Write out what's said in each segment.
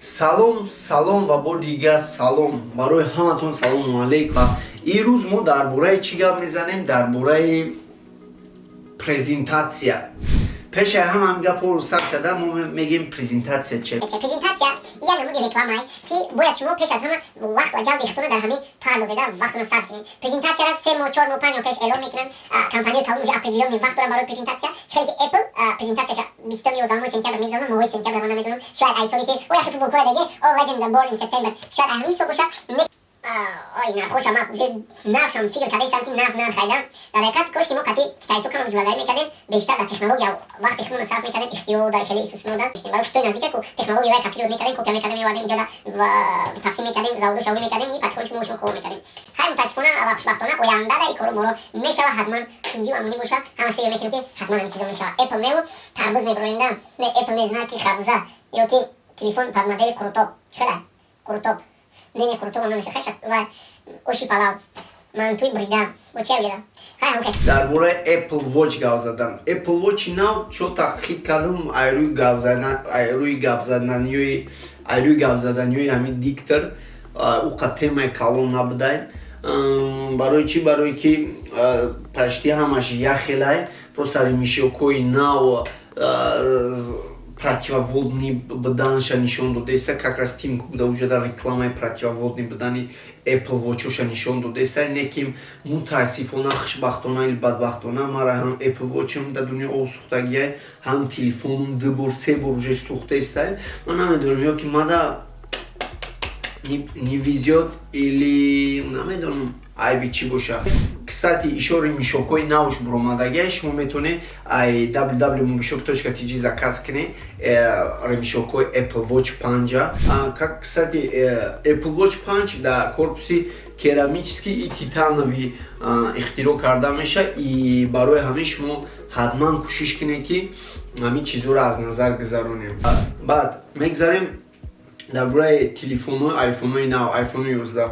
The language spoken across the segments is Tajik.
салом ва бор дигар салом барои ҳаматон салому алейкум. Имрӯз мо дар бораи чӣ гап мезанем? Дар бораи презентатсия. Пеши ҳамаи гапҳоро сабт карда мо мегем презентатсия чист. Презентация я намуди рекламае ки бояд шумо пеш аз ҳама вақт ва ҷалби ихтиёрона дар ҳамин пардозида вақтона сарф кунед. Презентацияро 3 моҳ 4 моҳ 5 моҳ пеш эълон мекунанд. Компанияи калон уже определённый вақт доранд барои презентация. Чиқади ки Apple презентацияша 20 сентябр мегузаронад, моҳи сентябр ман намедонам. Шояд ай соли ки о яхи футболкора деге all legends are born in September. Шояд ай ҳамин сол боша. Ой, нархоша ман нархшам фикр карда истам ки нарх харидам. Дар ҳақиқат кошки мо қати китайсо кама ҷуладарӣ мекардем, бештар дар технология вақти худмон сарф мекардем, ихтиёр дар хеле истуснода барои хитой наздика ку технологияҳои копирот мекардем, копия мекардем, мевардем иҷода ва тақсим мекардем, заводу шавӣ мекардем, и патихониш мо кор мекардем. Хайр мутаассифона ва хушбахтона ояндада ин коро моро мешава ҳатман инҷи амунӣ боша. Ҳамаш фикр мекунем ки ҳатман ҳамин чизо мешава. Apple неу тарбуз мебароинда, не Apple не знаки харбуза ё ки телефон под модели крутоп. Чиқадар? Крутоп. Не крутоп ам намеша хаша ва оши палав. Ман туи брида. Бо чия вида? Хай ҳам хай. Дар бораи Apple Watch гап задам. Apple Watch нав чо таҳқиқ кардам айрӯи гап заданиёи ҳамин диктор уқа темаи калон набудай. Барои чӣ? Барои ки пашти ҳамаш яхелай просто ремишокҳои нав противоводни буданша нишон додааста. Как раз Тим Кук да уҷада рекламаи противоводни будани Apple Watch-оша нишон додааста. Неким мутаассифона, хушбахтона или бадбахтона мара ҳам Apple Watch-ам дар дунё овсухтагия, ҳам телефонум 2 бор 3 бор уже сӯхтааста. Ман намедонам ё ки мада не везёт или намедонам айби чӣ боша. Кстати, ишори мишокҳои навш буромадагия. Шумо метавонед www.mobishop.tg заказ кунед ремишокҳои Apple Watch 5. Кстати, Apple Watch 5 дар корпуси керамический и титанови ихтироъ карда меша. И барои ҳамин шумо ҳатман кӯшиш кунед ки ҳамин чизҳоро аз назар гузаронем. Баъд мегзарем дар бораи телефонҳои айфонҳои нав, iPhone 11.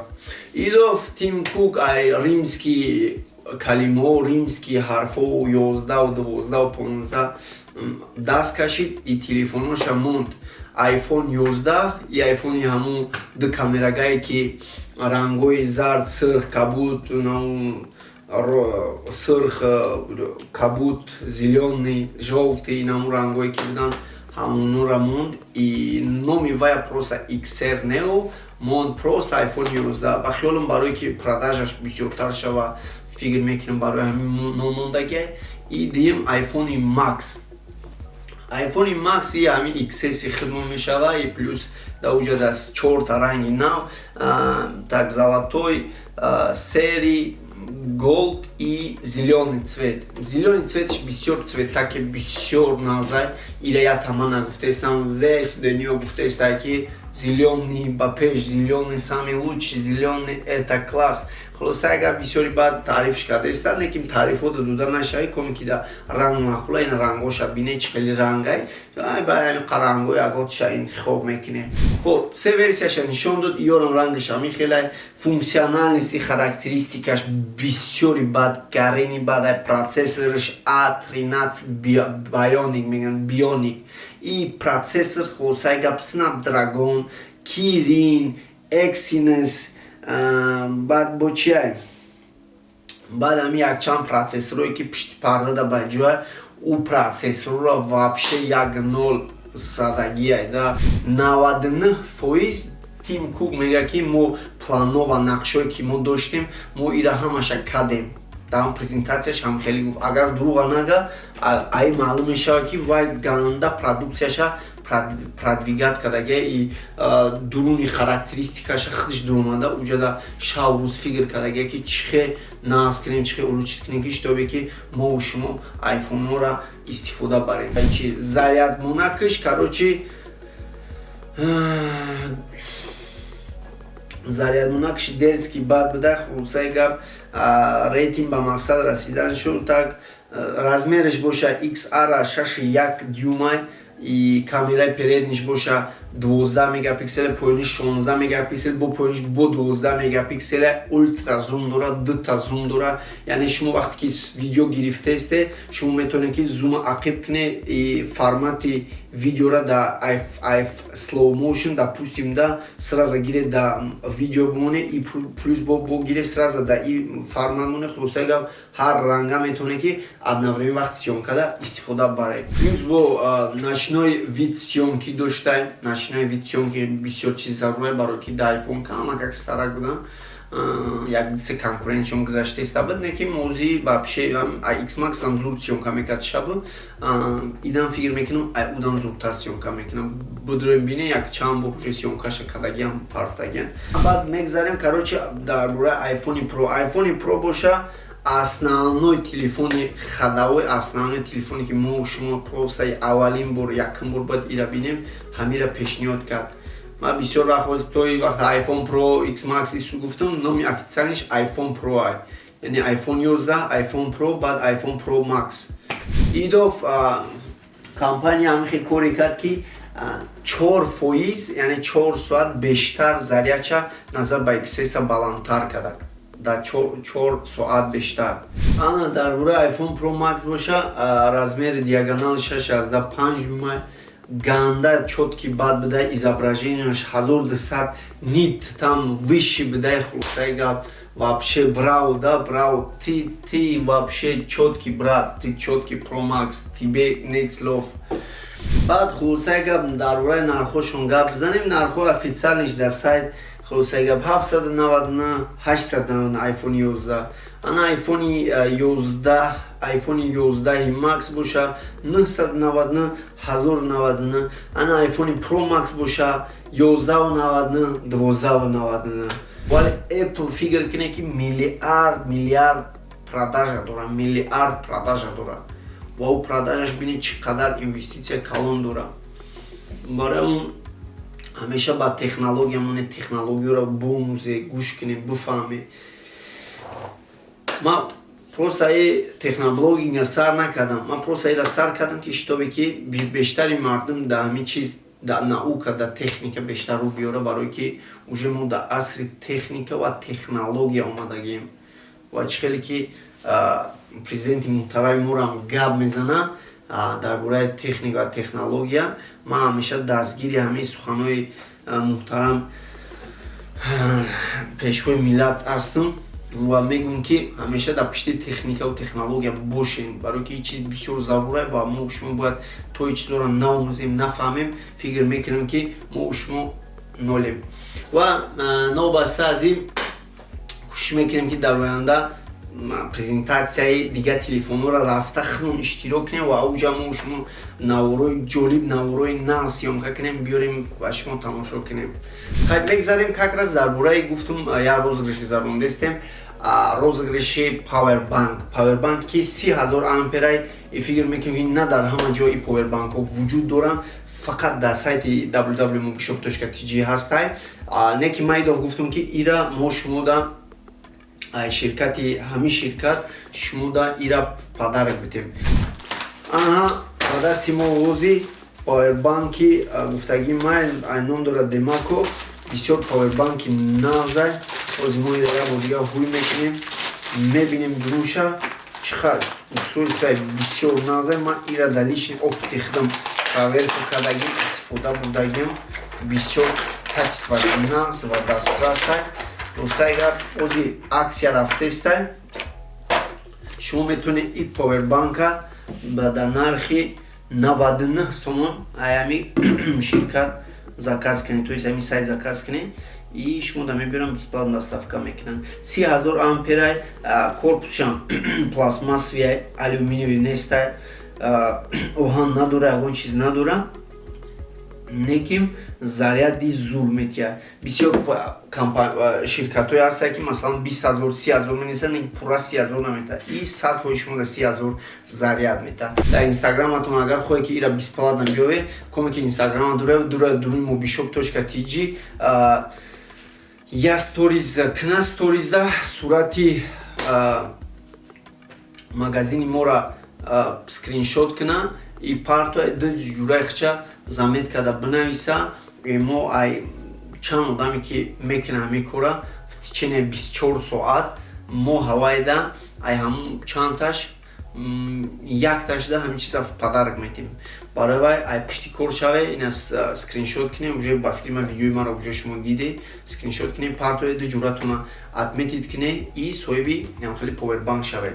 Идов Тим Кук ай римские калимаҳо, римские ҳарфҳо 11, 12, 15 даст кашид и телефоноша монд iPhone 11 и iPhone ҳамун ду камерагае ки рангҳои зард, сирх, кабуд, сирх, кабуд, зелёный, жовтый, ҳамун рангҳое ки будан ҳамунора монд. И номи вая просто XR Neo монд просто iPhone 11. Ба хиёлам барое ки продажаш бисёртар шава фикр мекунам барои ҳамин номондагия. И дигим iPhone Max. iPhone Max и ҳамин XS хидмат мешава и плюс да уҷада 4 ранги нав, так золотой, серий, gold и зелёный цвет. Зелёный цветш бисёр цветаки бисёр назай. Или я таман нагуфтаистам, весь дунё гуфтаиста ки зелёный ба пеш, зелёный самый лучший, зелёный это класс. Хулоса агар бисёри баъд таърифш кардаиста, лекин таърифҳо дода нашави коми ки да ранг махула ин рангҳоша бинед чӣ хеле рангай. Ай ба ҳамин қарангҳои аготша интихоб мекунед. Хоб, се версияша нишон дод. Ёрам рангаш ҳамин хеле функсиональности, характеристикаш бисёри бад, гарени бад, ай процессораш A13 Bionic меган Bionic. И процессор хулосаи гап Snapdragon, Kirin, Exynos. Баъд бо чиай? Баъд ҳами якчанд процессорое ки пишти парда да ба ҷоя, ӯ процессорро вообще 1-0 задагиай да 99%. Тим Кук мега ки мо планҳо ва нақшҳое ки мо доштем, мо ира ҳамаша кадем. Дар презентацияш ҳам хеле гуфт. Агар дурӯға нага, ай маълум мешава ки вай ганда продукцияша продвигат кардагия и дуруни характеристикаша худаш дуромада уҷада шав рӯз фикр кардагия ки чихе нағз кунем, чихе улучшит кунем ки штобе ки мо шумо айфонҳоро истифода барем. Чи зарядмонакаш короче зарядмонакаш дерзкий бад буда. хулосаи гап рейтинг ба мақсад расидан шуд. Так размераш боша XR 6.1 дюймай и камераи передниш боша 12 мегапиксел поёни 16 мегапиксел бо поёниш бо 12 мегапиксел ультра зум дора, 2 та зум дора. Яъне шумо вақте ки видео гирифтаесте шумо метавонед ки зума ақиб кунед и формати видеора да slow motion допустим да сразу гиред да видео бимоне и плюс бо гиред сразу да и формат моне хулоса гап ҳар ранга метавонед ки одновременно вақти съёмка да истифода баред. Плюс бо ночной вид съёмки доштаем. Ночной вид съёмки бисёр чиз заруре барои ки да iPhone кама как старак будан як конкуренчион гузаштаест абад не ки мози вообще X Max ам зуд съёмка мекард шабу идам фикр мекунам удам зудтар съёмка мекунам будурем бине як чанд бор уже съёмкаша кардагиам парфтагиан. Баъд мегзарем короче дар бораи iPhone Pro боша основной телефони хадавой основной телефоне ки мо шумо просто аввалин бор якум бор бояд ира бинем ҳамира пешниҳод кард. Ман бисёр вақт тои вақт iPhone Pro X Max ису гуфтам номи официалиш iPhone Pro ай. Яъне iPhone 11 iPhone Pro баъд iPhone Pro Max. Идов компания ҳамин кори кард ки 4% яъне 4 соат бештар зарядча назар ба XS баландтар кардак. Да 4 соат бештар. Ана дар бораи iPhone Pro Max боша размери диагоналиш 65 мм ганда чётки бад бидай изображениеш 1200 нит там выше бидай хулосаи гап вообще браво да браво ты вообще чёткий брат ты чёткий Pro Max тебе нет слов. баъд хулосаи гап дар бораи нархошон гап бизанем. Нархҳо официалиш дар сайт хулосаи гап 799 899 iPhone 11 ана iPhone 11 Max боша 999 1099 ана iPhone Pro Max боша 1199 1299. вале Apple фикр кине ки миллиард продажа дора миллиард продажа дора ва ӯ продажаш бине чӣ қадар инвеститсия калон дора. барои он ҳамеша ба технология монед технологияро бомӯзе гӯш кунем бифаҳме. ман просто техноблогинга сар накардам. ман просто ира сар кардам ки шитобе ки бештари мардум да ҳамин чиз да наука да техника бештар рӯ биёра барое ки уже мо да асри техника ва технология омадагем. ва чӣ хеле ки президенти муҳтарами морам гап мезана дар бораи техника ва технология. ман ҳамеша дастгири ҳамаи суханҳои муҳтарам пешхои миллат ҳастам ва мегӯям ки ҳамеша дар пишти техника ва технология бошем барое ки чиз бисёр зарура ва мо шумо бояд то чизоро наомӯзем нафаҳмем фикр мекунем ки мо шумо нолем. ва новбаста аз ин кӯшиш мекунем ки дар оянда презентатсияи дигар телефонҳоро рафта хелон иштирок кунем ва ауҷа мо шумо наворои ҷолиб наворои нав съёмка кунем биёрем ва шумо тамошо кунем. хайр мегзарем как раз дар бораи гуфтум як розыгрыши заронидастем розыгрыши павербанк ки 3000 амперай фикр мекунем ки на дар ҳама ҷо и павербанкҳо вуҷуд доранд фақат дар сайти www.mobishop.tg ҳастай. не ки ман идов гуфтам ки ира мо шумо да ширкати ҳамин ширкат шумо да ира падарак битем. анаҳа ба дасти мо оғози павербанки гуфтаги май ном дора Demaco бисёр павербанки навзай ози мо ира бо дига ҳуй мекунем мебинем дуруша чихар устройствои бисёр навзай. ман ира да лични опити худам проверка кардагим истифода бурдагим бисёр качествои навз ва дастрасай. рӯсайгар ози аксия рафтестай шумо метавонед ин павербанка ба нархи 99 сомон ҳами ширкат заказ кунед то есть ҳамин сайт заказ кунед и шумо да мебирам бесплатно доставка мекунанд. 3000 амперай корпусшам пластмассовия алюминиевый нестай оҳан надора ягон чиз надора неким заряди зур метия. бисёр ширкатҳое ҳастанд ки масалан 20000 30000 менесанд ин пурра 30000 намета и садфои шумо да 30000 заряд мета. дар инстаграматон агар хоҳед ки ира бесплатно биёве комеки инстаграма дуруни mobishop.tg я сториз кна сторизда сурати магазини мора скриншот кна и парто ду ҷураи хча заметкада бинависа اما ای چند آدمی که میکنه همین کارا в течение 24 ساعت ما هوای ده ای همون چند تاش یک تاش ده همین چیزا پدرک میتیم برای وای ای پشتی کار شوه این است اسکرین شات کنیم уже با فیلم ویدیوی ما رو уже شما دیده اسکرین شات کنیم پارتوی ده جوراتونا ادمیت کنه ای صاحبی هم خیلی پاور بانک شوه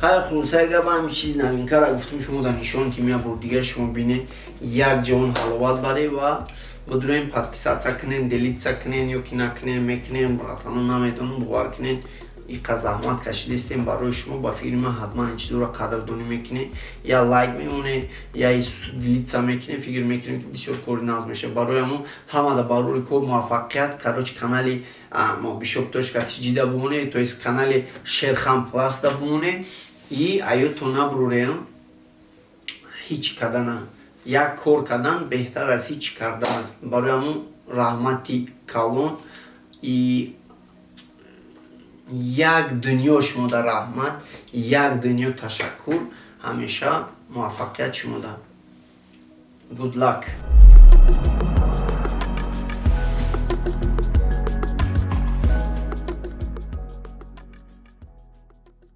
های خلاصه اگه با همین چیز نوین کار گفتم شما در نشان که میاد بر دیگه شما بینه یک جان حلاوت بره و بدونین подписаться کنین delete کنین یا که نکنین میکنین براتون نمیدونم بوار کنین این زحمت کشیدیم برای شما با فیلم حتما این چیزو رو قدردانی میکنین یا لایک میمونه یا دیلیت میکنین فکر میکنیم که بسیار کاری ناز میشه برای همه دا برای کار موفقیت کاروچ کانالی ما bishop.tg да бумоне то есть канали Sherkhan Plus да бумоне и айотона бурем هیچ کردن یک کار کردن بهتر از هیچ کردن است برای همون رحمتی کلون یک دنیا شما در رحمت یک دنیا تشکر همیشه موفقیت شما در good luck